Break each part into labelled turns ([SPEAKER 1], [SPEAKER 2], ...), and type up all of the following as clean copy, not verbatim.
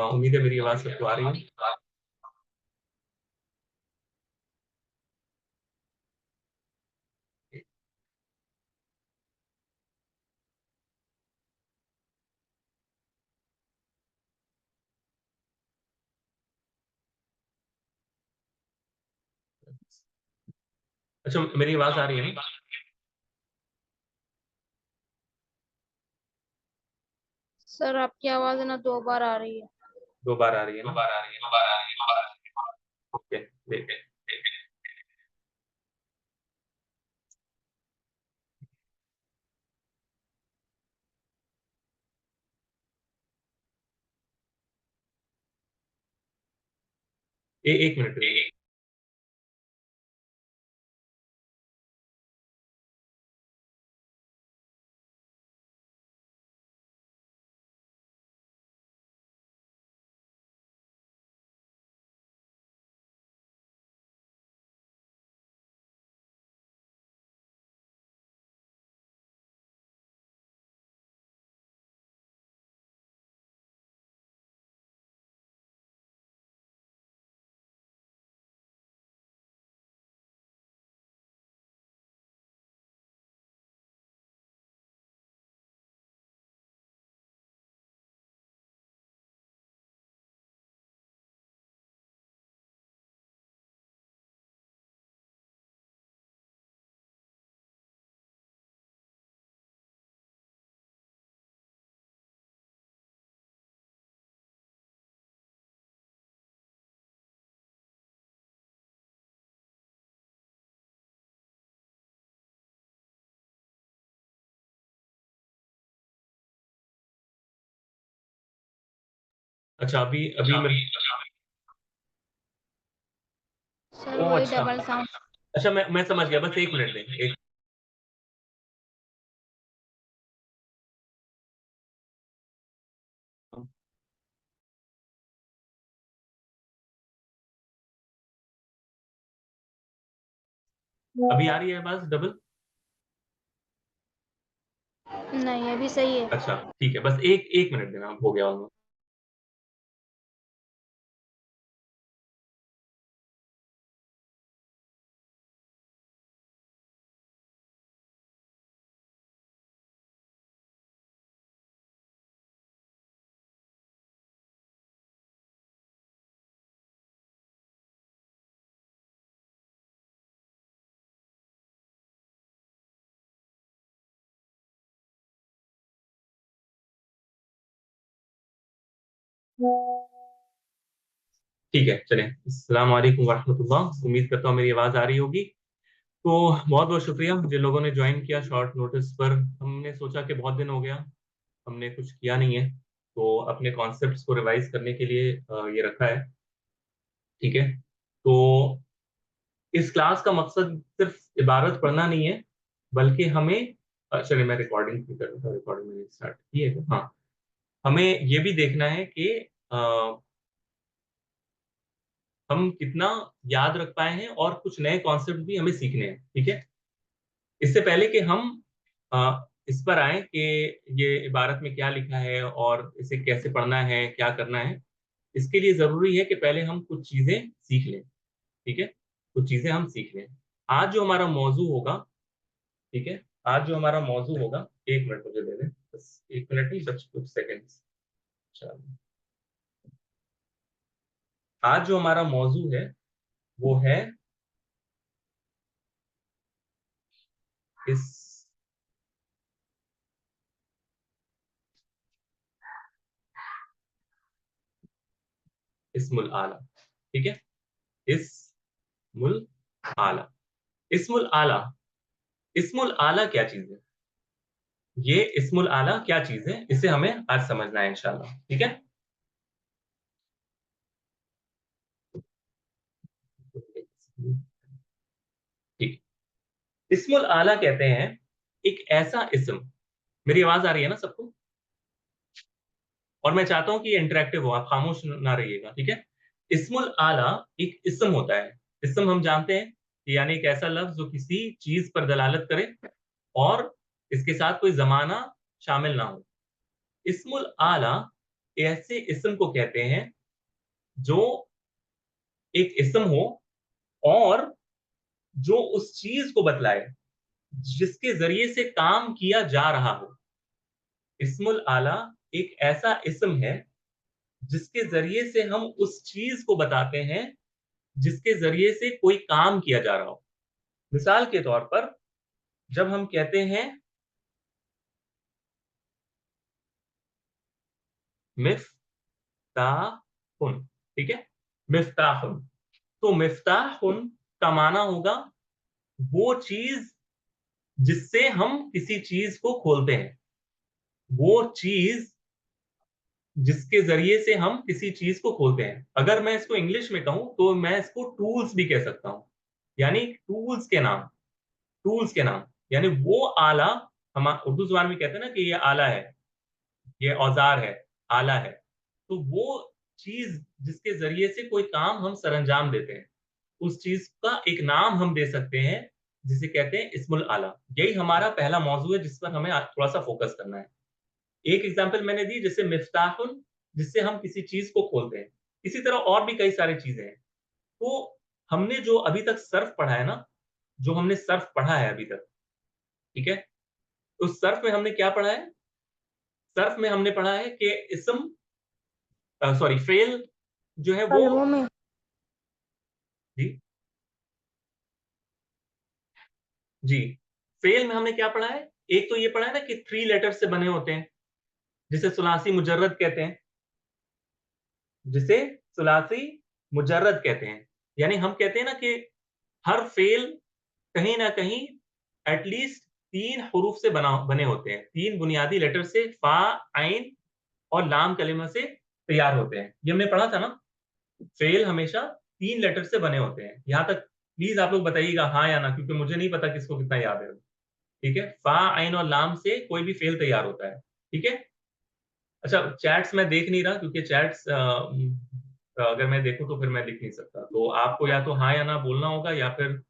[SPEAKER 1] उम्मीद है मेरी आवाज सबको आ रही है। अच्छा, मेरी आवाज आ रही है ना?
[SPEAKER 2] सर आपकी आवाज है ना 2 बार आ रही है।
[SPEAKER 1] 2 बार आ रही है ना? 2 बार आ रही है, 2 बार आ रही है, 2 बार आ रही है। ओके, देखते हैं। एक मिनट। अच्छा, अभी अभी मैं
[SPEAKER 2] सर
[SPEAKER 1] ओ
[SPEAKER 2] वही
[SPEAKER 1] अच्छा।
[SPEAKER 2] Double sound.
[SPEAKER 1] अच्छा, मैं समझ गया, बस 1 मिनट दें। एक अभी आ रही है आवाज डबल?
[SPEAKER 2] नहीं अभी सही है।
[SPEAKER 1] अच्छा ठीक है, बस एक एक मिनट देना, हो गया होगा। ठीक है, चलें। अस्सलाम वालेकुम वरहमतुल्लाह। उम्मीद करता हूँ मेरी आवाज आ रही होगी। तो बहुत बहुत शुक्रिया जिन लोगों ने ज्वाइन किया शॉर्ट नोटिस पर। हमने सोचा कि बहुत दिन हो गया, हमने कुछ किया नहीं है, तो अपने कॉन्सेप्ट्स को रिवाइज करने के लिए ये रखा है। ठीक है, तो इस क्लास का मकसद सिर्फ इबारत पढ़ना नहीं है, बल्कि हमें चलिए मैं रिकॉर्डिंग भी कर रहा था, रिकॉर्डिंग मैंने स्टार्ट की है। हाँ, हमें ये भी देखना है कि हम कितना याद रख पाए हैं, और कुछ नए कॉन्सेप्ट भी हमें सीखने हैं। ठीक है, इससे पहले कि हम इस पर आए कि ये इबारत में क्या लिखा है और इसे कैसे पढ़ना है, क्या करना है, इसके लिए जरूरी है कि पहले हम कुछ चीजें सीख लें। ठीक है, कुछ चीजें हम सीख लें। आज जो हमारा मौजू होगा, ठीक है, आज जो हमारा मौजू होगा, 1 मिनट मुझे दे दें, बस 1 मिनट नहीं, बस कुछ सेकेंड्स। चलो, आज जो हमारा मौजू है वो है इस इस्मुल आला। ठीक है, इस्मुल आला। इस्मुल आला, इस्मुल आला क्या चीज है? ये इस्मुल आला क्या चीज है, इसे हमें आज समझना है इंशाल्लाह। ठीक है, ठीक। इस्मुल आला कहते हैं एक ऐसा इस्म। मेरी आवाज आ रही है ना सबको? और मैं चाहता हूं कि ये इंटरेक्टिव हो, आप खामोश ना रहिएगा। ठीक है, इस्मुल आला एक इस्म होता है। इस्म हम जानते हैं कि यानी एक ऐसा लफ्ज जो किसी चीज पर दलालत करे और इसके साथ कोई जमाना शामिल ना हो। इस्मुल आला ऐसे इस्म को कहते हैं जो एक इस्म हो और जो उस चीज को बतलाए जिसके जरिए से काम किया जा रहा हो। इस्मुल आला एक ऐसा इस्म है जिसके जरिए से हम उस चीज को बताते हैं जिसके जरिए से कोई काम किया जा रहा हो। मिसाल के तौर पर जब हम कहते हैं मिफ्ताहुन, ठीक है, मिफ्ताहुन, तो मिफ्ताहुन का माना होगा वो चीज जिससे हम किसी चीज को खोलते हैं, वो चीज जिसके जरिए से हम किसी चीज को खोलते हैं। अगर मैं इसको इंग्लिश में कहूं तो मैं इसको टूल्स भी कह सकता हूं, यानी टूल्स के नाम, टूल्स के नाम, यानी वो आला, हम उर्दू जुबान में कहते हैं ना कि ये आला है, ये औजार है, आला है, तो वो चीज जिसके जरिए से कोई काम हम सरअंजाम देते हैं, उस चीज का एक नाम हम दे सकते हैं जिसे कहते हैं इस्मुल आला। यही हमारा पहला मौजू है जिस पर हमें आज थोड़ा सा फोकस करना है। एक एग्जांपल मैंने दी जैसे मिफ्ताहुन, जिससे हम किसी चीज को खोलते हैं। इसी तरह और भी कई सारी चीजें हैं। तो हमने जो अभी तक सर्फ पढ़ा है ना, जो हमने सर्फ पढ़ा है अभी तक, ठीक है, उस सर्फ में हमने क्या पढ़ा है? सर्फ में हमने पढ़ा है कि इस्म, सॉरी, फेल जो है वो,
[SPEAKER 2] कलमों में।
[SPEAKER 1] जी जी, फेल में हमने क्या पढ़ा है? एक तो ये पढ़ा है ना कि 3 लेटर से बने होते हैं, जिसे सुलासी मुजर्रद कहते हैं, जिसे सुलासी मुजर्रद कहते हैं। यानी हम कहते हैं ना कि हर फेल कहीं ना कहीं एटलीस्ट 3 हरूफ से बने होते हैं, 3 बुनियादी लेटर से, फा, आइन और लाम कलिमा से तैयार होते हैं। ये हमने पढ़ा था ना, फेल हमेशा 3 लेटर से बने होते हैं। यहां तक प्लीज आप लोग बताइएगा हाँ या ना, क्योंकि मुझे नहीं पता किसको कितना याद है। ठीक है, फा, आइन और लाम से कोई भी फेल तैयार होता है। ठीक है, अच्छा, चैट्स मैं देख नहीं रहा क्योंकि चैट्स अगर मैं देखूं तो फिर मैं लिख नहीं सकता, तो आपको या तो हाँ या ना बोलना होगा या फिर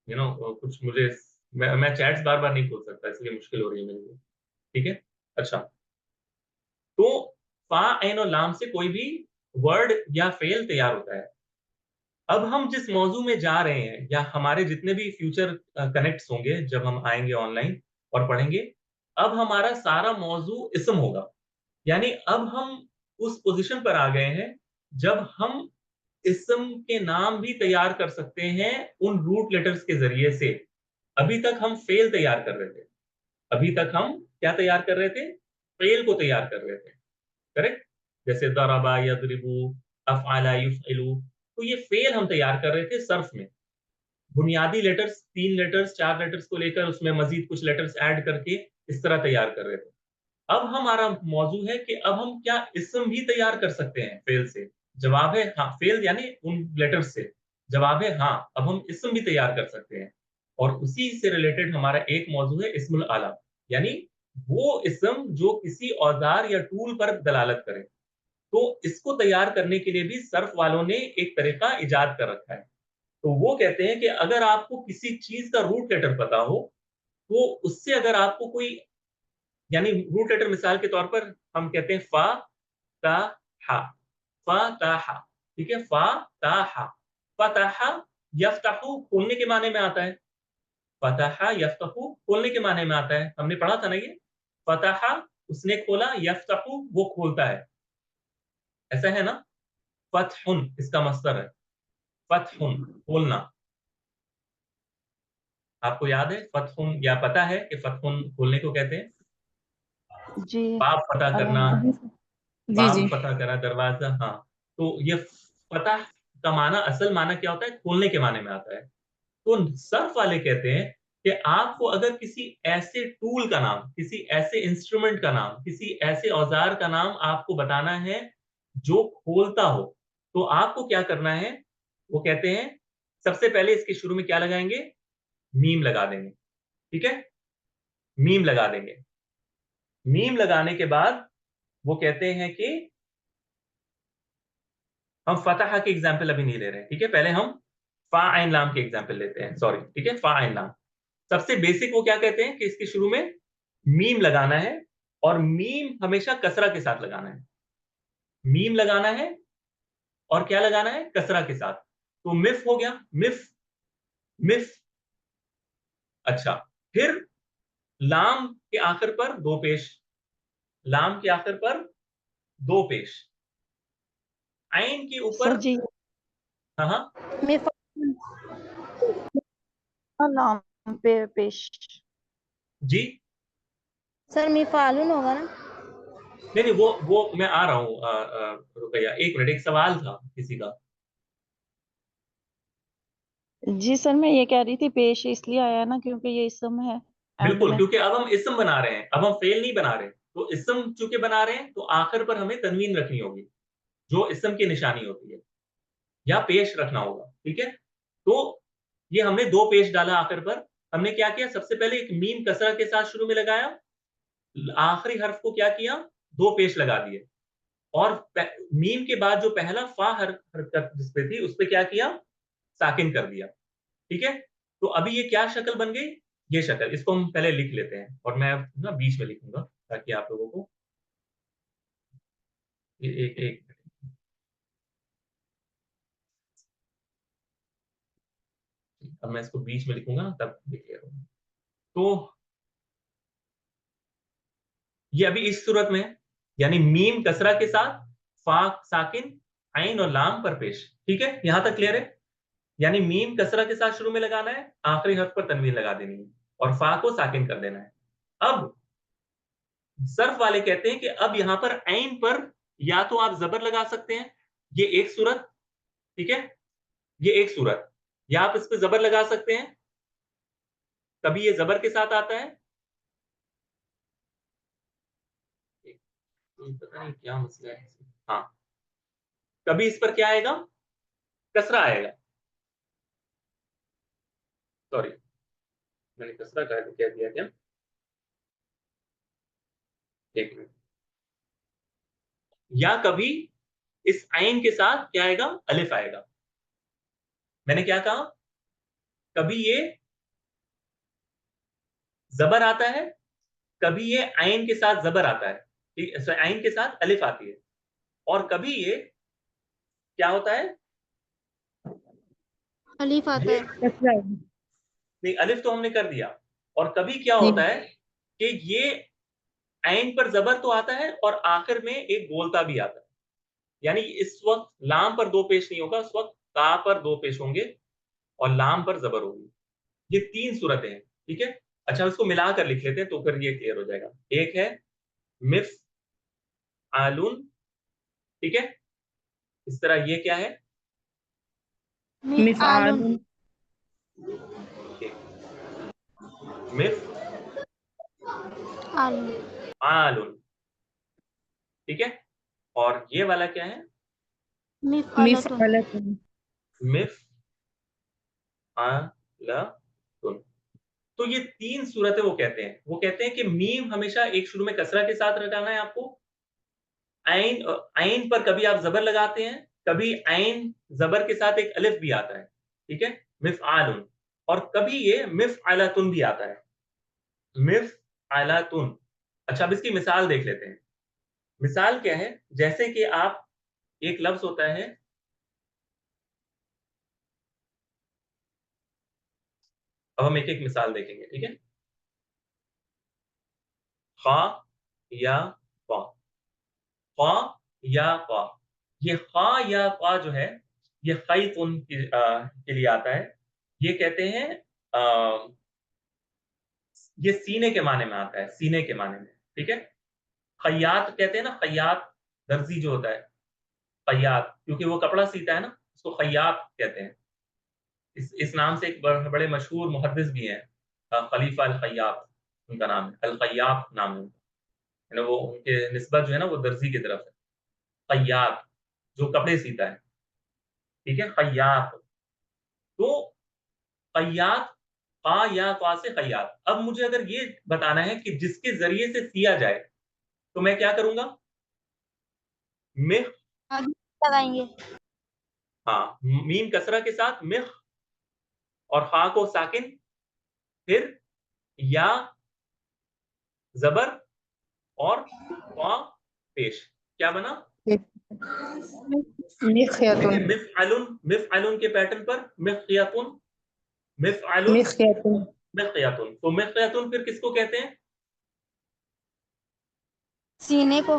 [SPEAKER 1] कुछ मुझे, मैं चैट्स बार बार नहीं खोल सकता, इसलिए मुश्किल हो रही है मेरे लिए। ठीक है, अच्छा, तो फा, आइन और लाम से कोई भी वर्ड या फेल तैयार होता है। अब हम जिस मौजू में जा रहे हैं या हमारे जितने भी फ्यूचर कनेक्ट्स होंगे जब हम आएंगे ऑनलाइन और पढ़ेंगे, अब हमारा सारा मौजू इस्म होगा। यानी अब हम उस पोजीशन पर आ गए हैं जब हम इस्म के नाम भी तैयार कर सकते हैं उन रूट लेटर्स के जरिए से। अभी तक हम फेल तैयार कर रहे थे, अभी तक हम क्या तैयार कर रहे थे? फेल को तैयार कर रहे थे, करेक्ट? जैसे दरबा, यदरिबू, अफअला, युफइलू, तो ये फेल हम तैयार कर रहे थे सर्फ में। बुनियादी लेटर्स, 3 लेटर्स, 4 लेटर्स को लेकर उसमें मजीद कुछ लेटर्स ऐड करके इस तरह तैयार कर रहे थे। अब हमारा मौजू है कि अब हम क्या इस्म भी तैयार कर सकते हैं फेल से? जवाब है हाँ, फेल यानी उन लेटर्स से। जवाब है हाँ, अब हम इस्म भी तैयार कर सकते हैं। और उसी से रिलेटेड हमारा एक मौजू है इस्मुल आला, यानी वो इस्म जो किसी औजार या टूल पर दलालत करे। तो इसको तैयार करने के लिए भी सर्फ वालों ने एक तरीका इजाद कर रखा है। तो वो कहते हैं कि अगर आपको किसी चीज का रूट लेटर पता हो, तो उससे अगर आपको कोई, यानी रूट लेटर मिसाल के तौर पर हम कहते हैं फा, ता, हा, फा, ता, हा, ठीक है, फा, ता, हा, फतहा, यफ्तहु खोलने के माने में आता है। फतहा यफ्तहु खोलने के माने में आता है, हमने पढ़ा था ना ये। फतहा उसने खोला, यफ्तहु वो खोलता है, ऐसा है ना। फतहुन इसका मस्दर है, फतहुन खोलना। आपको याद है फतहुन, या पता है कि फतहुन खोलने को कहते हैं?
[SPEAKER 2] जी।
[SPEAKER 1] बाब फतह करना,
[SPEAKER 2] जी
[SPEAKER 1] बाब
[SPEAKER 2] जी।
[SPEAKER 1] फतह करा, दरवाजा, हाँ। तो ये फतह का माना, असल माना क्या होता है? खोलने के माने में आता है। तो सर्फ वाले कहते हैं कि आपको अगर किसी ऐसे टूल का नाम, किसी ऐसे इंस्ट्रूमेंट का नाम, किसी ऐसे औजार का नाम आपको बताना है जो खोलता हो, तो आपको क्या करना है? वो कहते हैं सबसे पहले इसके शुरू में क्या लगाएंगे? मीम लगा देंगे, ठीक है, मीम लगा देंगे। मीम लगाने के बाद वो कहते हैं कि हम फतह के एग्जाम्पल अभी नहीं ले रहे हैं, ठीक है, पहले हम फा आइन लाम के एग्जाम्पल लेते हैं, सॉरी, ठीक है, फा आइन लाम। सबसे बेसिक वो क्या कहते हैं कि इसके शुरू में मीम लगाना है, और मीम हमेशा कसरा के साथ लगाना है, मीम लगाना है और क्या लगाना है, कसरा के साथ। तो मिफ हो गया, मिफ, मिफ। अच्छा, फिर लाम के आखिर पर दो पेश, लाम के आखिर पर दो पेश, आइन के
[SPEAKER 3] सर
[SPEAKER 1] ऊपर।
[SPEAKER 3] जी
[SPEAKER 1] हाँ हाँ,
[SPEAKER 3] नाम पे पेश।
[SPEAKER 1] जी।
[SPEAKER 2] सर मिफालुन होगा ना?
[SPEAKER 1] नहीं नहीं, वो मैं आ रहा हूँ रुपया, एक मिनट, एक सवाल था किसी का।
[SPEAKER 3] जी सर मैं ये कह रही थी पेश इसलिए आया ना क्योंकि ये इसम है एंड
[SPEAKER 1] बिल्कुल,
[SPEAKER 3] में।
[SPEAKER 1] क्योंकि अब हम इसम बना रहे हैं, अब हम फेल नहीं बना रहे। तो इसम चूंकि बना रहे हैं तो आखिर पर हमें तनवीन रखनी होगी, जो इसम की निशानी होती है, या पेश रखना होगा। ठीक है, तो ये हमने दो पेश डाला आखिर पर। हमने क्या किया, सबसे पहले एक मीम कसरा के साथ शुरू में लगाया, आखिरी हर्फ को क्या किया, दो पेश लगा दिए, और मीम के बाद जो पहला फा हरकत जिस पे थी उस पे क्या किया, साकिन कर दिया। ठीक है, तो अभी ये क्या शक्ल बन गई, ये शक्ल। इसको हम पहले लिख लेते हैं, और मैं ना बीच में लिखूंगा ताकि आप लोगों को ये एक एक अब मैं इसको बीच में लिखूंगा तब लिखिएगा। तो ये अभी इस सूरत में है, यानी मीम कसरा के साथ, फा साकिन, आइन और लाम पर पेश। ठीक है, यहां तक क्लियर है। यानी मीम कसरा के साथ शुरू में लगाना है, आखिरी हर्फ पर तनवीन लगा देनी है, और फा को साकिन कर देना है। अब सर्फ वाले कहते हैं कि अब यहां पर ऐन पर या तो आप जबर लगा सकते हैं, ये एक सूरत। ठीक है, ये एक सूरत, या आप इस पर जबर लगा सकते हैं, कभी ये जबर के साथ आता है। पता नहीं क्या मसला है। हाँ, कभी इस पर क्या आएगा, कसरा आएगा। सॉरी, मैंने कसरा कह दिया क्या, एक मिनट। या कभी इस आइन के साथ क्या आएगा, अलिफ आएगा। मैंने क्या कहा, कभी ये जबर आता है, कभी ये आइन के साथ जबर आता है, ठीक, आइन के साथ अलिफ आती है, और कभी ये क्या होता है,
[SPEAKER 2] अलीफ आता
[SPEAKER 1] ये
[SPEAKER 2] है।
[SPEAKER 1] नहीं, अलिफ तो हमने कर दिया। और कभी क्या होता है कि ये आइन पर जबर तो आता है और आखिर में एक बोलता भी आता है। यानी इस वक्त लाम पर दो पेश नहीं होगा, उस वक्त ता पर दो पेश होंगे और लाम पर जबर होगी। ये तीन सूरतें हैं। ठीक है, अच्छा इसको मिलाकर लिख लेते हैं तो फिर ये क्लियर हो जाएगा। एक है मिफ आलून, ठीक है, इस तरह ये क्या है,
[SPEAKER 2] मिफआलुन।
[SPEAKER 1] मिफ
[SPEAKER 2] आलुन।
[SPEAKER 1] आलून, ठीक है। और ये वाला क्या है,
[SPEAKER 2] मिफअलतुन।
[SPEAKER 1] मिफ आलतुन। तो ये तीन सूरतें वो कहते हैं, वो कहते हैं कि मीम हमेशा एक शुरू में कसरा के साथ लगाना है आपको। आइन, आइन पर कभी आप जबर लगाते हैं, कभी आइन जबर के साथ एक अलिफ भी आता है। ठीक है, मिफ आलुन। और कभी ये मिफ आलातुन भी आता है, मिफ आलातुन। अच्छा, अब इसकी मिसाल देख लेते हैं। मिसाल क्या है, जैसे कि आप, एक लफ्ज होता है, अब हम एक एक मिसाल देखेंगे। ठीक है, खा या क़ा, खा या क़ा। ये खा या क़ा जो है, ये खैतुन के लिए आता है। ये कहते हैं ये सीने के माने में आता है, सीने के माने में। ठीक है, खैयात कहते हैं ना, खैयात दर्जी जो होता है, खैयात, क्योंकि वो कपड़ा सीता है ना, उसको खैयात कहते हैं। इस नाम से एक बड़े मशहूर मुहद्दिस भी हैं, खलीफा अल खैयात उनका नाम है, अल खैयात नाम है उनका। है ना, वो उनके निस्बत जो है ना वो दर्जी की तरफ है, खैयात जो कपड़े सीता है। ठीक है, खैयात। तो खैयात, क़ा या क़ा से खैयात। अब मुझे अगर ये बताना है कि जिसके जरिए से सिया जाए, तो मैं क्या करूंगा, मिह,
[SPEAKER 2] आगे लगाएंगे।
[SPEAKER 1] हाँ, मीम कसरा के साथ मिह, और हा को साकिन, फिर या जबर, और वा पेश, क्या बना?
[SPEAKER 4] मिख्यातुन
[SPEAKER 1] मिफ़अलुन के पैटर्न पर मिख्यातुन, मिफ़अलुन,
[SPEAKER 4] मिख्यातुन
[SPEAKER 1] मिख्यातुन। तो मिख्यातुन फिर किसको कहते हैं?
[SPEAKER 2] सीने को।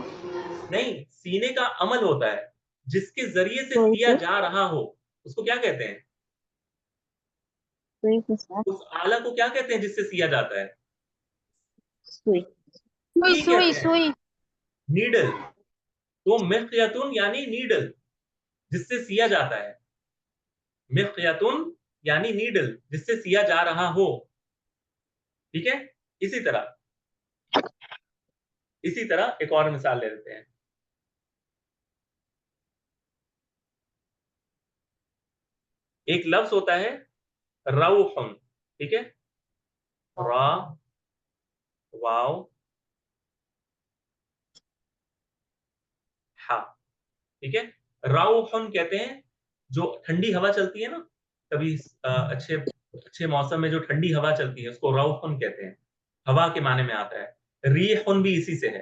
[SPEAKER 1] नहीं, सीने का अमल होता है, जिसके जरिए से
[SPEAKER 3] सुई
[SPEAKER 1] सिया
[SPEAKER 3] से
[SPEAKER 1] जा रहा हो उसको क्या कहते हैं?
[SPEAKER 3] सुई के साथ
[SPEAKER 1] उस आला को क्या कहते हैं जिससे सिया जाता है?
[SPEAKER 3] सुई
[SPEAKER 2] सुई
[SPEAKER 1] सुई
[SPEAKER 2] सुई
[SPEAKER 1] कहते हैं,
[SPEAKER 2] सुई।
[SPEAKER 1] नीडल। तो मिख्यातुन यानी नीडल, जिससे सिया जाता है। मिख्यातुन यानी नीडल, जिससे सिया जा रहा हो। ठीक है, इसी तरह एक और मिसाल ले लेते हैं। एक लफ्ज होता है रऊहुन, ठीक है, रा वाव हा, ठीक है। रऊहुन कहते हैं जो ठंडी हवा चलती है ना, कभी अच्छे अच्छे मौसम में जो ठंडी हवा चलती है उसको रऊहुन कहते हैं, हवा के माने में आता है। रीहुन भी इसी से है,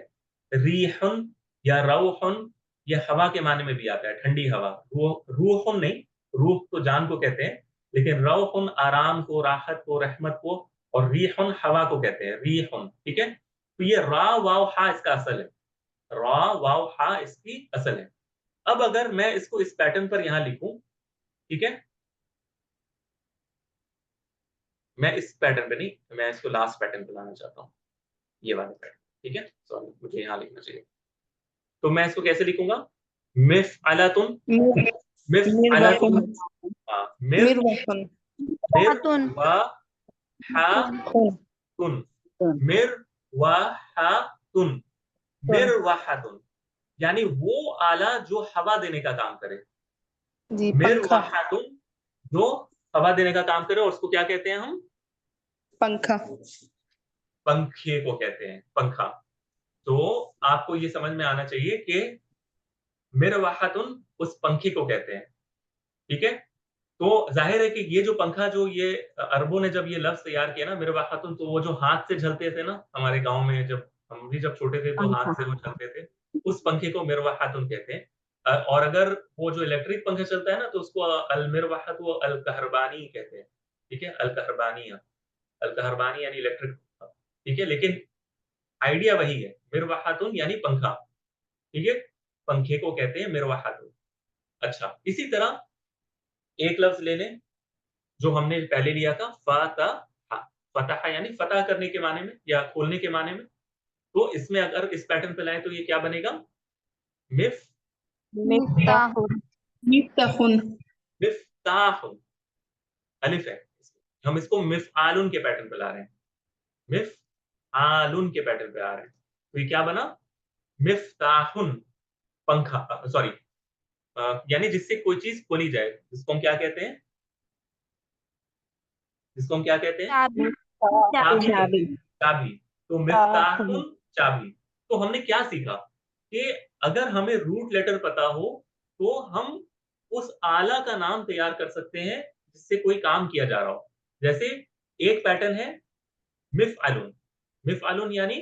[SPEAKER 1] रीहुन या रऊहुन, ये हवा के माने में भी आता है, ठंडी हवा। रूहुन नहीं, रूह तो जान को कहते हैं, लेकिन रऊहुन आराम को, राहत को, रहमत को, और रीहुन हवा को कहते हैं, रीहुन। ठीक है, तो ये रा वाव हा इसका असल है, रा वाव हा इसकी असल है। अब अगर मैं इसको इस पैटर्न पर यहां लिखूं, ठीक है, मैं इस पैटर्न पे नहीं, मैं इसको लास्ट पैटर्न पे लाना चाहता हूं, ये वाला पैटर्न। ठीक है, सॉरी, मुझे यहां लिखना चाहिए। तो मैं इसको कैसे लिखूंगा? मिफ़अलतुन, मिफ़अलतुन,
[SPEAKER 4] मिरवातुन
[SPEAKER 1] हाँ, मिर
[SPEAKER 4] मिरवातुन
[SPEAKER 1] मिर
[SPEAKER 2] खातुन।
[SPEAKER 1] व हा
[SPEAKER 2] तुन।
[SPEAKER 1] तुन, मिर व हा तुन, मिर व हा तुन, यानी वो आला जो हवा देने का काम करे।
[SPEAKER 4] जी
[SPEAKER 1] मिर व
[SPEAKER 4] पंखा
[SPEAKER 1] हा तुन, जो हवा देने का काम करे, और उसको क्या कहते हैं हम?
[SPEAKER 4] पंखा
[SPEAKER 1] पंखे को कहते हैं, पंखा। तो आपको ये समझ में आना चाहिए कि मिरवाहतुन उस पंखे को कहते हैं। ठीक है, तो जाहिर है कि ये जो पंखा, जो ये अरबों ने जब ये लफ्ज तैयार किया ना मिरवाहतुन, तो वो जो हाथ से झलते थे ना हमारे गांव में, जब हम भी जब छोटे थे तो हाथ से वो झलते थे, उस पंखे को मिरवाहतुन कहते हैं। और अगर वो जो इलेक्ट्रिक पंखा चलता है ना, तो उसको अल मिरवाहत व अल कहरबानी कहते हैं। ठीक है, अल कहरबानी, अल कहरबानी यानी इलेक्ट्रिक। ठीक है, लेकिन आइडिया वही है, मिरवाहतुन यानी पंखा। ठीक है, पंखे को कहते हैं मिरवाहतुन। अच्छा, इसी तरह एक लफ्ज ले लें जो हमने पहले लिया था, फतह, फतह यानी फतह करने के माने में या खोलने के माने में। तो इसमें अगर इस पैटर्न पे लाएं तो ये क्या बनेगा? मिफ
[SPEAKER 2] मिफ्ताह।
[SPEAKER 4] मिफ्ताहुन
[SPEAKER 1] मिफ्ताहुन, अलिफ है, हम इसको मिफआलुन के पैटर्न पे ला रहे हैं, मिफआलुन के पैटर्न पे आ रहे हैं। तो ये क्या बना? मिफ्ताहुन, पंखा, सॉरी, यानी जिससे कोई चीज खोली जाए, जिसको हम क्या कहते हैं? जिसको हम क्या कहते हैं?
[SPEAKER 2] चाबी।
[SPEAKER 1] चाबी
[SPEAKER 2] चाबी।
[SPEAKER 1] कहते हैं, चाबी। तो मिफ्ताहुन, चाबी। तो हमने क्या सीखा कि अगर हमें रूट लेटर पता हो तो हम उस आला का नाम तैयार कर सकते हैं जिससे कोई काम किया जा रहा हो। जैसे एक पैटर्न है मिफ़अलुन, मिफ़अलुन यानी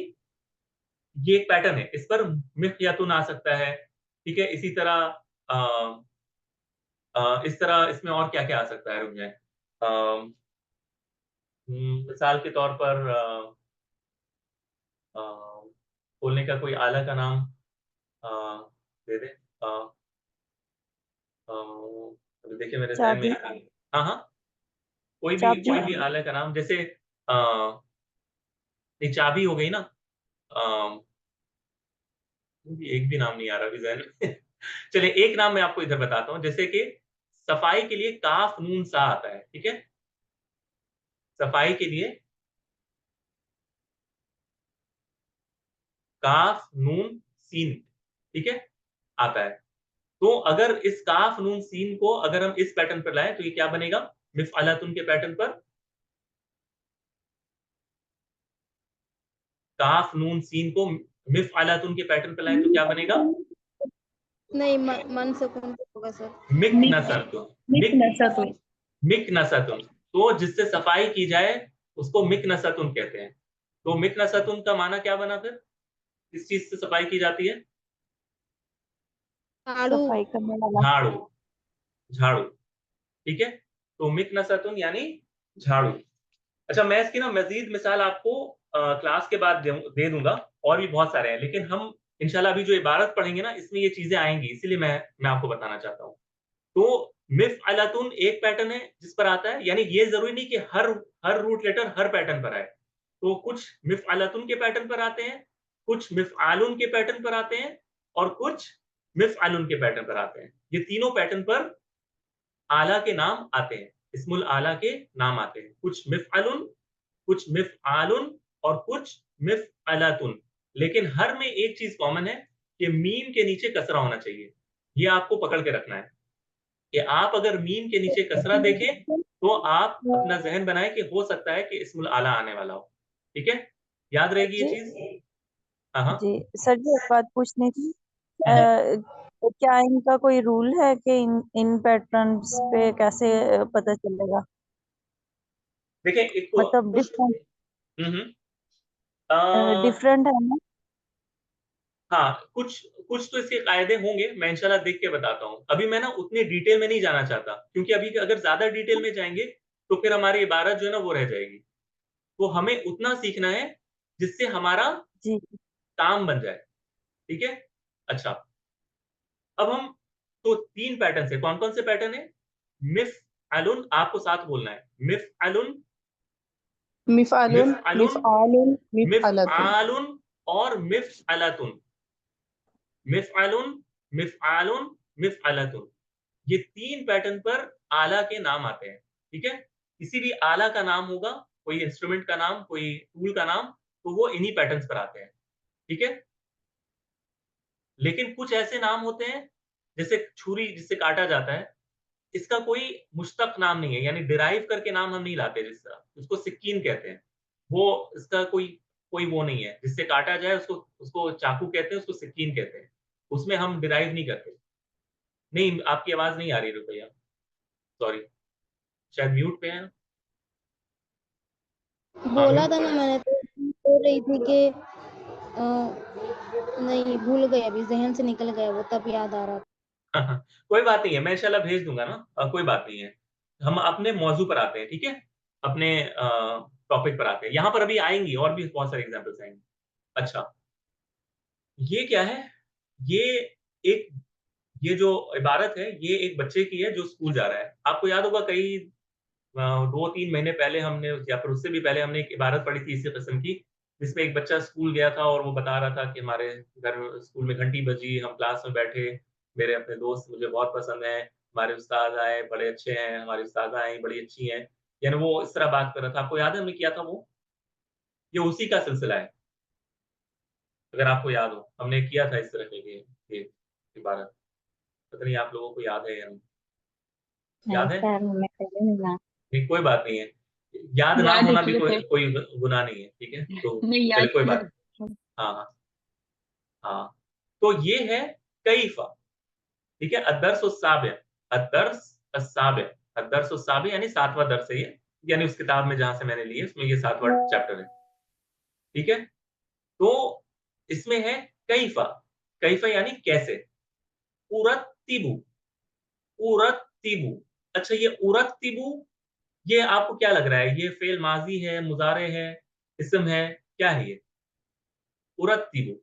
[SPEAKER 1] ये एक पैटर्न है, इस पर मिफ़यतुन आ सकता है। ठीक है, इसी तरह इस तरह इसमें और क्या-क्या आ सकता है, रुक जाएँ। मिसाल के तौर पर अ, बोलने का कोई आला का नाम अ, दे दें। अभी देखिए मेरे ज़हन में
[SPEAKER 3] चाबी
[SPEAKER 1] हाँ, हाँ,
[SPEAKER 3] चाबी
[SPEAKER 1] कोई भी आला का नाम, जैसे ये चाबी हो गई ना, अ, एक भी नाम नहीं आ रहा अभी ज़हन में। चलिए एक नाम मैं आपको इधर बताता हूँ, जैसे कि सफाई के लिए काफ नून सा आता है, ठीक है? सफाई के लिए काफ नून सीन, ठीक है, आता है। तो अगर इस काफ नून सीन को अगर हम इस पैटर्न पर लाएं तो ये क्या बनेगा? मिफ़अलतुन के पैटर्न पर काफ नून सीन को मिफ़अलतुन के पैटर्न पर लाएं तो क्या बनेगा?
[SPEAKER 2] नहीं, मन सुकून होगा सर।
[SPEAKER 1] मिकनसतुन,
[SPEAKER 4] मिकनसतुन
[SPEAKER 1] मिकनसतुन। तो जिससे सफाई की जाए उसको मिकनसतुन कहते हैं। तो मिकनसतुन का माना क्या बना फिर? किस चीज से सफाई की जाती है?
[SPEAKER 2] झाड़ू।
[SPEAKER 3] सफाई करने वाला।
[SPEAKER 1] झाड़ू, झाड़ू, ठीक है। तो मिकनसतुन यानी झाड़ू। अच्छा, मैं इसकी ना मजीद मिसाल आपको क्लास के बाद दे दूंगा, और भी बहुत सारे हैं, लेकिन हम इंशाल्लाह अभी जो इबारत पढ़ेंगे ना इसमें ये चीजें आएंगी, इसीलिए मैं आपको बताना चाहता हूँ। तो मिफ़अलतुन एक पैटर्न है जिस पर आता है, यानी ये जरूरी नहीं कि हर रूट लेटर हर पैटर्न पर आए। तो कुछ मिफ़अलतुन के पैटर्न पर आते हैं, कुछ मिफ़आलुन के पैटर्न पर आते हैं, और कुछ मिफ़अलुन के पैटर्न पर आते हैं। ये तीनों पैटर्न पर आला के नाम आते हैं, इस्मुल आला के नाम आते हैं। कुछ मिफ़अलुन, कुछ मिफ़आलुन और कुछ मिफ़अलतुन। लेकिन हर में एक चीज कॉमन है कि मीम के नीचे कसरा होना चाहिए। ये आपको पकड़ के रखना है कि आप अगर मीम के नीचे कसरा देखें तो आप अपना ज़हन बनाएं कि हो सकता है कि इस्मुल आला आने वाला हो। ठीक है? याद रहेगी ये
[SPEAKER 3] जी
[SPEAKER 1] चीज? हाँ, हाँ।
[SPEAKER 3] जी सर जी, एक बात पूछनी थी।
[SPEAKER 1] हम्म।
[SPEAKER 3] क्या इनका कोई रूल है कि इन पैटर्न्स पे कैसे पता चलेगा?
[SPEAKER 1] देखिए एक
[SPEAKER 3] मतलब
[SPEAKER 1] कुछ हम्म अ,
[SPEAKER 3] डिफरेंट है ना?
[SPEAKER 1] हाँ, कुछ कुछ तो इसके कायदे होंगे, मैं इंशाल्लाह देख के बताता हूँ। अभी मैं ना उतनी डिटेल में नहीं जाना चाहता, क्योंकि अभी अगर ज्यादा डिटेल में जाएंगे तो फिर हमारी इबारत जो है ना वो रह जाएगी। तो हमें उतना सीखना है जिससे हमारा
[SPEAKER 3] जी
[SPEAKER 1] काम बन जाए। ठीक है? अच्छा, अब हम तो 3 पैटर्न है। कौन-कौन से पैटर्न है? मिफ़अलुन, आपको साथ बोलना है। मिफ़अलुन,
[SPEAKER 4] मिफ़अलुन,
[SPEAKER 1] मिफ़अलुन,
[SPEAKER 4] मिफ़आलुन, मिफ़अलतुन।
[SPEAKER 1] मिफ़आलुन और मिफ़अलतुन। मिफ़अलुन, मिफ़आलुन, मिफ़अलतुन। ये 3 पैटर्न पर आला के नाम आते हैं। ठीक है? किसी भी आला का नाम होगा, कोई इंस्ट्रूमेंट का नाम, कोई टूल का नाम, तो वो इन्हीं पैटर्न्स पर आते हैं। ठीक है? लेकिन कुछ ऐसे नाम होते हैं, जैसे छुरी जिससे काटा जाता है, इसका कोई मुश्तक नाम नहीं है, यानी डिराइव करके नाम हम नहीं लाते। जिस तरह उसको सिक्कीन कहते हैं, वो इसका कोई कोई वो नहीं है जिससे काटा जाए, उसको उसको चाकू कहते हैं, उसको सिक्कीन कहते हैं। उसमें हम डिराइव नहीं करते। नहीं, आपकी आवाज नहीं आ रही रुपैया, सॉरी, शायद म्यूट पे है। हाँ,
[SPEAKER 2] बोला
[SPEAKER 1] म्यूट
[SPEAKER 2] था
[SPEAKER 1] पर
[SPEAKER 2] ना
[SPEAKER 1] है।
[SPEAKER 2] मैंने, तो बोल रही थी कि नहीं, भूल गई, अभी जहन से निकल गया वो, तब याद आ रहा था।
[SPEAKER 1] कोई बात नहीं है, मैं इंशाल्लाह भेज दूंगा ना। कोई बात नहीं है। हम अपने मौजू पर आते हैं, ठीक है? अपने टॉपिक पर आते हैं। यहाँ पर अभी आएंगी और भी बहुत सारे एग्जाम्पल्स आएंगे। अच्छा, ये क्या है? ये एक ये जो इबारत है ये एक बच्चे की है जो स्कूल जा रहा है। आपको याद होगा कई 2-3 महीने पहले हमने, या फिर उससे भी पहले हमने एक इबारत पढ़ी थी इसी किस्म की, जिसमें एक बच्चा स्कूल गया था और वो बता रहा था कि हमारे घर स्कूल में घंटी बजी, हम क्लास में बैठे, मेरे अपने दोस्त मुझे बहुत पसंद हैं, हमारे उस्ताद आए बड़े अच्छे हैं, हमारी उस्तादा आई बड़ी अच्छी हैं। यानी वो इस तरह बात कर रहा था। आपको याद है हमने किया था वो? ये उसी का सिलसिला है, अगर आपको याद हो हमने किया था इस तरह के ये इबारत। पता नहीं आप लोगों को याद है या नहीं?
[SPEAKER 3] नहीं
[SPEAKER 1] याद है?
[SPEAKER 3] सर, हमें पहले मिला।
[SPEAKER 1] नहीं, कोई बात नहीं है। याद ना
[SPEAKER 4] याद है
[SPEAKER 1] होना भी
[SPEAKER 4] किए
[SPEAKER 1] कोई
[SPEAKER 4] थे।
[SPEAKER 1] कोई गुनाह नहीं है, ठीक है? तो
[SPEAKER 4] नहीं,
[SPEAKER 1] चलिए
[SPEAKER 4] याद
[SPEAKER 1] कोई
[SPEAKER 4] किए
[SPEAKER 1] बात। हाँ, हाँ, हाँ। तो ये है कैफ़ा, ठीक है? अद्दर्स अस्साबिअ, अद्दर्स अस्साबिअ, अद्दर्स अस्साबिअ यानी 7वां दर्स है ये, यानी उस किताब में जहाँ से मैंने ली है उसमें ये 7वां चैप्टर है। ठीक है? तो इसमें है कैफ़ा, कैफ़ा यानी कैसे। उरत्तिबु, उरत्तिबु। अच्छा, ये उरत्तिबु, ये आपको क्या लग रहा है? ये फेल माजी है, मुजारे है, इस्म है, क्या है ये? उरत्तिबु,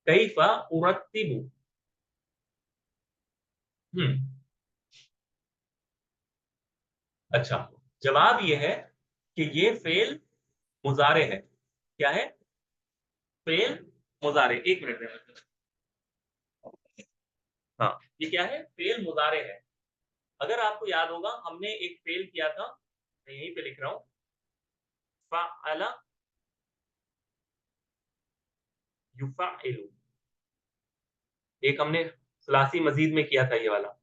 [SPEAKER 1] कैफा उरत्तिबु। हम्म। अच्छा, जवाब ये है कि ये फेल मुजारे है। क्या है? फेल मुजारे। एक मिनट में, हाँ, ये क्या है? फेल मुजारे है। अगर आपको याद होगा हमने एक फेल किया था, मैं यहीं पे लिख रहा हूं, फ़अला युफ़अइलु। एक हमने सलासी मजीद में किया था ये वाला,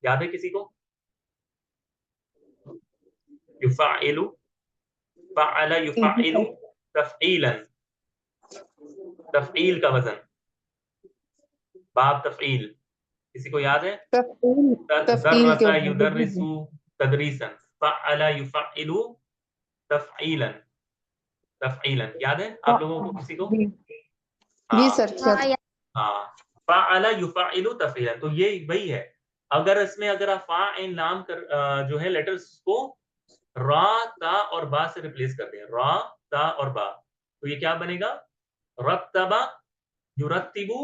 [SPEAKER 1] याद है किसी को? युफ़अइलु, फ़अला
[SPEAKER 4] जी
[SPEAKER 1] युफ़अइलु,
[SPEAKER 4] सर।
[SPEAKER 1] तफ़ईलन, तफ़ईल का वजन, बाब तफ़ईल। किसी को याद है?
[SPEAKER 4] तफ़ईल, तफ़ईल के
[SPEAKER 1] दर्रसा
[SPEAKER 4] ऊपर।
[SPEAKER 1] युदर्रिसु तदरीसन, फ़अला युफ़अइलु तफ़ईलन। तफईलन। याद है आप लोगों को किसी को?
[SPEAKER 4] जी
[SPEAKER 1] हाँ
[SPEAKER 4] सर
[SPEAKER 2] हाँ
[SPEAKER 4] सर
[SPEAKER 1] हाँ, फ़अला युफ़अलु तफ़ईलन, तो ये वही है। अगर इसमें अगर आप फ़ाइल नाम कर जो है लेटर्स को रा, ता और बा से रिप्लेस कर दें, रा, ता और बा, तो ये क्या बनेगा? रत्तबा युरत्तिबु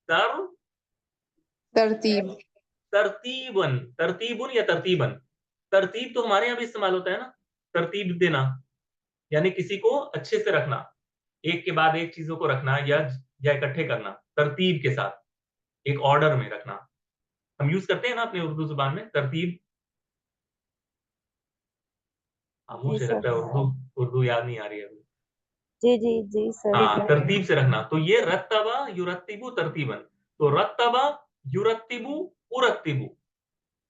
[SPEAKER 1] तर
[SPEAKER 4] तरतीब
[SPEAKER 1] तरतीबन, तरतीबुन या तरतीबन। तरतीब तो हमारे यहाँ भी इस्तेमाल होता है ना, तरतीब देना, यानी किसी को अच्छे से रखना, एक के बाद एक चीजों को रखना या इकट्ठे करना, तरतीब के साथ, एक ऑर्डर में रखना। हम यूज करते हैं ना अपने उर्दू जुबान में तरतीब। मुंह
[SPEAKER 3] जी
[SPEAKER 1] से
[SPEAKER 3] सर।
[SPEAKER 1] लगता है उर्दू उर्दू याद नहीं आ रही है अभी।
[SPEAKER 3] जी जी जी सर।
[SPEAKER 1] हाँ, तरतीब से रखना, तो ये रत्तबा युरत्तिबु तरतीबन। तो रत्तबा युरत्तिबु उरत्तिबु।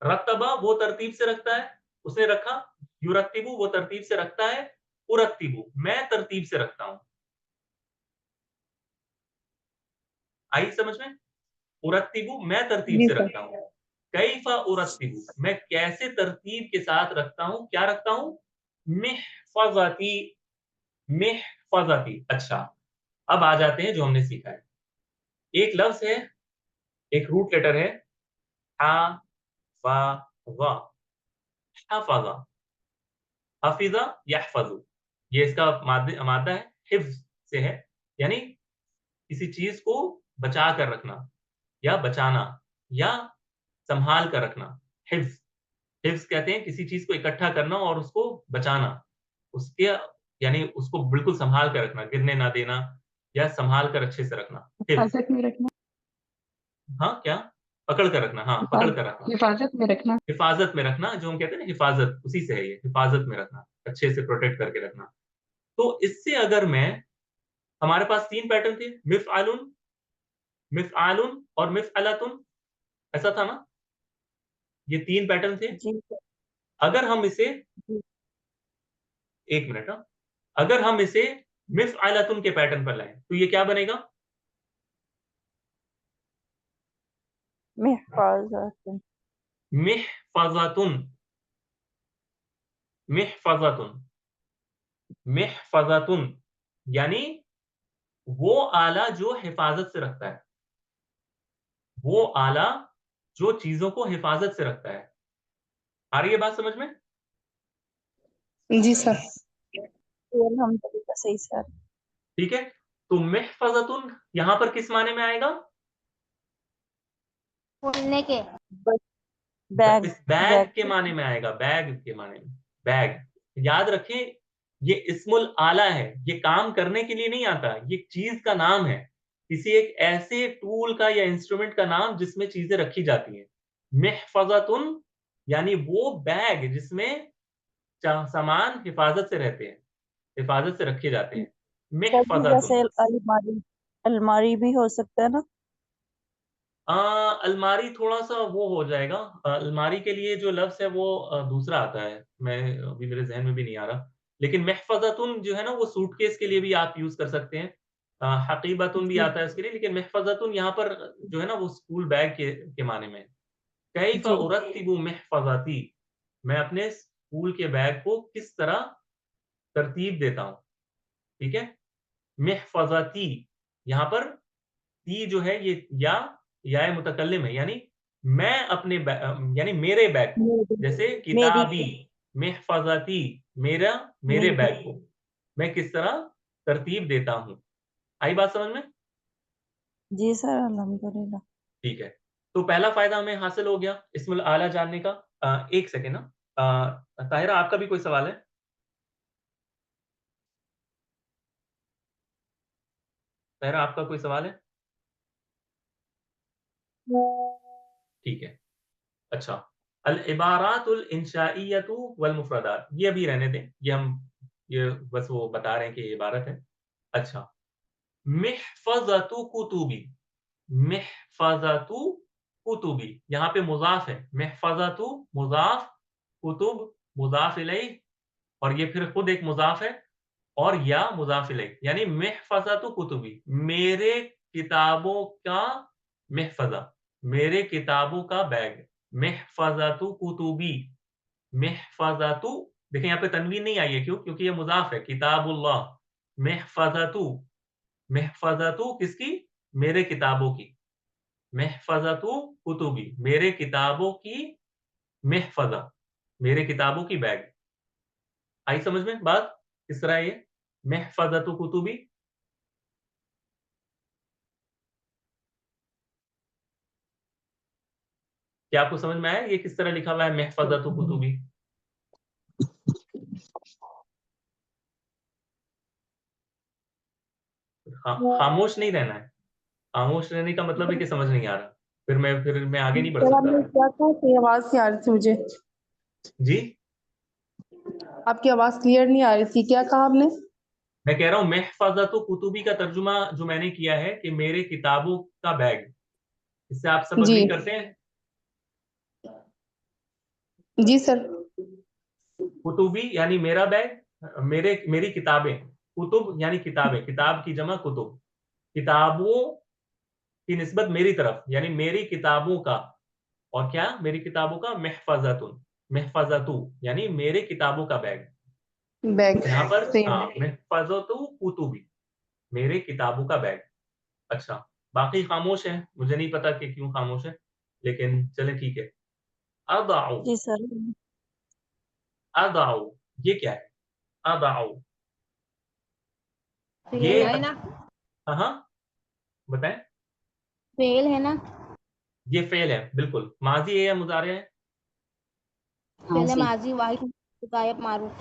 [SPEAKER 1] रत्तबा वो तरतीब से रखता है, उसने रखा। युरत्तिबु वो तरतीब से रखता है। उरत्तिबु मैं तरतीब से रखता हूं। आई समझ में? उरत्तिबु मैं तरतीब
[SPEAKER 4] जी
[SPEAKER 1] से
[SPEAKER 4] सर
[SPEAKER 1] रखता हूं। कैफा उरत्तिबु मैं कैसे तरतीब के साथ रखता हूं, क्या रखता हूं? मिहफज़ती, मिहफज़ती। अच्छा, अब आ जाते हैं जो हमने सीखा है। एक लफ्ज है, एक रूट लेटर है, हा, फा, वा। हफ़ज़ा, हफ़िज़ा यहफ़ज़ु, ये इसका मादा है, हिफ्ज़ से है, यानी किसी चीज को बचा कर रखना या बचाना या संभाल कर रखना। हिफ्ज़, हिफ्ज़ कहते हैं किसी चीज को इकट्ठा करना और उसको बचाना, उसके यानी उसको बिल्कुल संभाल कर रखना, गिरने ना देना या संभाल कर अच्छे से रखना। हिफ्ज़,
[SPEAKER 4] हिफाजत में रखना
[SPEAKER 1] हाँ क्या? पकड़ कर रखना, हाँ पकड़ कर रखना,
[SPEAKER 4] हिफाजत में रखना
[SPEAKER 1] हिफाजत में रखना, जो हम कहते हैं ना हिफाजत, उसी से है ये, हिफाजत में रखना, अच्छे से प्रोटेक्ट करके रखना। तो इससे अगर मैं, हमारे पास 3 पैटर्न थे, मिफ़अलुन, मिफ़अलुन और मिफ़अलतुन, ऐसा था ना? ये 3 पैटर्न थे।
[SPEAKER 3] जी सर।
[SPEAKER 1] अगर हम इसे,
[SPEAKER 3] जी।
[SPEAKER 1] 1 मिनट हाँ, अगर हम इसे मिफ़अलतुन के पैटर्न पर लाएँ, तो ये क्या बनेगा?
[SPEAKER 3] मिहफाज़तुन।
[SPEAKER 1] मिहफ़ज़तुन, मिहफ़ज़तुन, मिहफ़ज़तुन, यानी वो आला जो हिफाज़त से रखता है, वो आला जो चीज़ों को हिफाज़त से रखता है। आ रही है बात समझ में?
[SPEAKER 4] जी सर
[SPEAKER 3] जी, अल्हम्दुलिल्लाह सही सर।
[SPEAKER 1] ठीक है? तो मिहफ़ज़तुन यहाँ पर किस माने में आएगा?
[SPEAKER 2] बोलने के।
[SPEAKER 3] बैग,
[SPEAKER 1] इस बैग
[SPEAKER 3] बैग
[SPEAKER 1] के
[SPEAKER 3] के।
[SPEAKER 1] माने में आएगा, बैग के माने में। बैग याद रखें, ये इस्मुल आला है, ये काम करने के लिए नहीं आता, ये चीज का नाम है, किसी एक ऐसे टूल का या इंस्ट्रूमेंट का नाम जिसमें चीजें रखी जाती हैं। महफज़तुन यानी वो बैग जिसमें सामान हिफाजत से रहते हैं, हिफाजत से रखे जाते हैं।
[SPEAKER 3] सर जी
[SPEAKER 1] महफज़तुन।
[SPEAKER 3] जैसे अलमारी, अलमारी भी हो सकता है ना?
[SPEAKER 1] अलमारी थोड़ा-सा वो हो जाएगा, अलमारी के लिए जो लफ्ज़ है वो दूसरा आता है, मैं अभी मेरे ज़हन में भी नहीं आ रहा। लेकिन महफ़ज़तुन जो है ना वो सूटकेस के लिए भी आप यूज़ कर सकते हैं। हक़ीबतुन भी
[SPEAKER 3] जी
[SPEAKER 1] आता है उसके लिए, लेकिन महफ़ज़तुन यहाँ पर जो है ना वो स्कूल बैग के माने में है। कैफ़
[SPEAKER 3] जी।
[SPEAKER 1] उरत्तिबु महफ़ज़ती, मैं अपने स्कूल के बैग को किस तरह तरतीब देता हूँ, ठीक है? महफ़ज़ती, यहाँ पर ती जो है ये याए मुतकल्लिम है, यानी मैं अपने यानी मेरे बैग को,
[SPEAKER 3] मेरी,
[SPEAKER 1] जैसे
[SPEAKER 3] मेरी
[SPEAKER 1] किताबी, महफ़ज़ती, मेरे
[SPEAKER 3] मेरी।
[SPEAKER 1] बैग को मैं किस तरह तरतीब देता हूँ। आई बात समझ में?
[SPEAKER 3] जी सर अल्हम्दुलिल्लाह।
[SPEAKER 1] ठीक है। तो पहला फ़ायदा हमें हासिल हो गया इस्मुल आला जानने का। 1 सेकंड ना, ताहिरा आपका भी कोई सवाल है? ताहिरा आपका कोई सवाल है? ठीक है। अच्छा, अल इबारातुल इंशाइयतु वल मुफ़रदात, ये अभी रहने दें, ये बस वो बता रहे हैं कि ये इबारत है। अच्छा, मिहफ़ज़तु कुतुबी, मिहफ़ज़तु कुतुबी, यहाँ पे मुज़ाफ़ है, मिहफ़ज़तु मुज़ाफ़, कुतुब मुज़ाफ़ इलैह, और ये फिर खुद एक मुज़ाफ़ है और या मुज़ाफ़ इलैह, यानी मिहफ़ज़तु कुतुबी, मेरे किताबों का महफ़ज़ा, मेरे किताबों का बैग, मिहफ़ज़तु कुतुबी, मिहफ़ज़तु देखें यहाँ पे तनवीन नहीं आई है, क्यों? क्योंकि ये मुजाफ है, किताबुल्लाह। महफज़तु, महफज़तु किसकी? मेरे किताबों की। महफज़तु कुतुबी, मेरे किताबों की महफज़ा, मेरे किताबों की बैग। आई समझ में बात? किस तरह है ये? महफज़तु कुतुबी। क्या आपको समझ में आया ये किस तरह लिखा हुआ है महफज़तु कुतुबी? खामोश नहीं रहना है। खामोश रहने का मतलब है कि समझ नहीं आ रहा, फिर मैं आगे नहीं बढ़
[SPEAKER 4] सर
[SPEAKER 1] सकता।
[SPEAKER 4] आपने क्या कहा कि आवाज नहीं आ रही थी मुझे,
[SPEAKER 1] जी,
[SPEAKER 4] आपकी आवाज क्लियर नहीं आ रही थी, क्या कहा आपने?
[SPEAKER 1] मैं कह रहा हूँ महफज़तु कुतुबी का तर्जुमा जो मैंने किया है कि मेरे किताबों का बैग। इससे आप सब
[SPEAKER 4] जी
[SPEAKER 1] अग्री करते हैं?
[SPEAKER 4] जी सर।
[SPEAKER 1] कुतुबी यानी मेरा बैग, मेरी किताबें। कुतुब यानी किताबें, किताब की जमा कुतुब। किताबों की निस्बत मेरी तरफ, यानी मेरी किताबों का। और क्या? मेरी किताबों का महफज़तुन, महफज़तु यानी मेरे किताबों का बैग।
[SPEAKER 4] बैग
[SPEAKER 1] यहाँ पर
[SPEAKER 4] सेम।
[SPEAKER 1] महफज़तु कुतुबी, मेरे किताबों का बैग। अच्छा, बाकी खामोश है, मुझे नहीं पता कि क्यों खामोश है, लेकिन चलें ठीक है। अदाउ,
[SPEAKER 3] जी सर।
[SPEAKER 1] अदाउ, ये क्या है? अदाउ, ये
[SPEAKER 2] फेल है ना?
[SPEAKER 1] हाँ, बताएं।
[SPEAKER 2] फेल है ना?
[SPEAKER 1] ये फेल है, बिल्कुल। माजी है या मुजारे है?
[SPEAKER 2] पहले माजी वाहिद गायब मारूफ।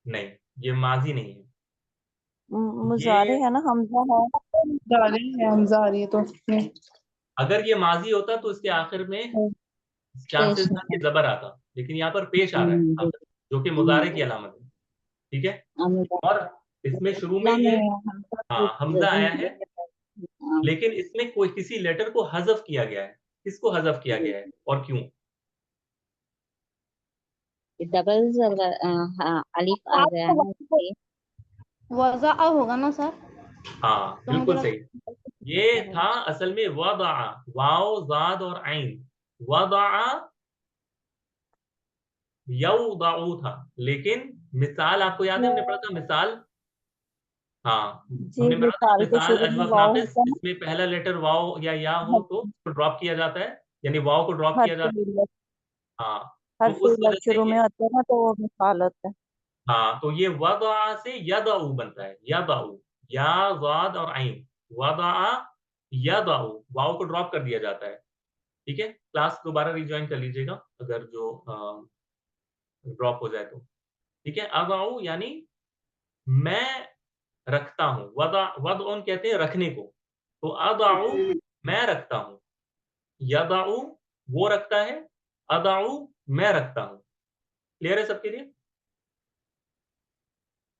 [SPEAKER 1] नहीं, ये माजी नहीं है।
[SPEAKER 3] मुजारे
[SPEAKER 1] ये
[SPEAKER 3] है ना, हमजा है।
[SPEAKER 4] जा रही है, हमजा आ रही है तो
[SPEAKER 1] अगर ये माजी होता तो इसके आखिर में चांसेस था कि जबर आता, लेकिन यहाँ पर पेश आ रहा है आखिर, जो कि मुजारे की अलामत है। ठीक है, और इसमें शुरू में ये हमजा आया है, लेकिन इसमें कोई किसी लेटर को हज़फ किया गया है। किसको हज़फ किया गया है और क्यों?
[SPEAKER 5] डबल जबर अलिफ आ गया है इसलिए।
[SPEAKER 2] वज़ा होगा ना सर?
[SPEAKER 1] हाँ,
[SPEAKER 2] तो मुझे
[SPEAKER 1] बिल्कुल सही।
[SPEAKER 2] लगता
[SPEAKER 1] ये था असल में वदा, वाओ जाद और आइन। वदा यौदाउ था, लेकिन मिसाल आपको याद है, हमने पढ़ा था मिसाल। हाँ,
[SPEAKER 3] जी,
[SPEAKER 1] हमने पढ़ा था ना
[SPEAKER 3] मिसाल के
[SPEAKER 1] मिसाल
[SPEAKER 3] शुरू में
[SPEAKER 1] अजवफ
[SPEAKER 3] वाव
[SPEAKER 1] नाकिस,
[SPEAKER 3] होता है
[SPEAKER 1] इसमें पहला लेटर वाव या हो
[SPEAKER 3] ना।
[SPEAKER 1] तो उसको ड्रॉप किया जाता है, यानी वाव को ड्रॉप
[SPEAKER 3] हर
[SPEAKER 1] किया जाता है।
[SPEAKER 3] फील्ड
[SPEAKER 1] हाँ, तो
[SPEAKER 3] हर
[SPEAKER 1] उस
[SPEAKER 3] फील्ड
[SPEAKER 1] वजह से
[SPEAKER 3] शुरू में
[SPEAKER 1] ये,
[SPEAKER 3] होता है ना, तो वो मिसाल होता है।
[SPEAKER 1] हाँ, तो ये वदा से यदाउ बनता है। यदाउ, या जाद और आइन। वदा यदाउ, वाव को ड्रॉप कर दिया जाता है। ठीक है, क्लास दोबारा रिज्वाइन कर लीजिएगा अगर जो ड्रॉप हो जाए तो। ठीक है, अदाउ यानी मैं रखता हूँ। वदउन कहते हैं रखने को, तो अदाउ मैं रखता हूँ। यदाउ वो रखता है, अदाउ मैं रखता हूँ। क्लियर है सबके लिए?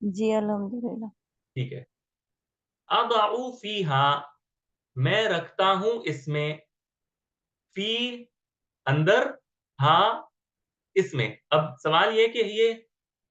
[SPEAKER 3] जी अल्हम्दुलिल्लाह।
[SPEAKER 1] ठीक है। अदाउ फीहा, मैं रखता हूं इसमें। फी अंदर, हा इसमें। अब सवाल ये कि ये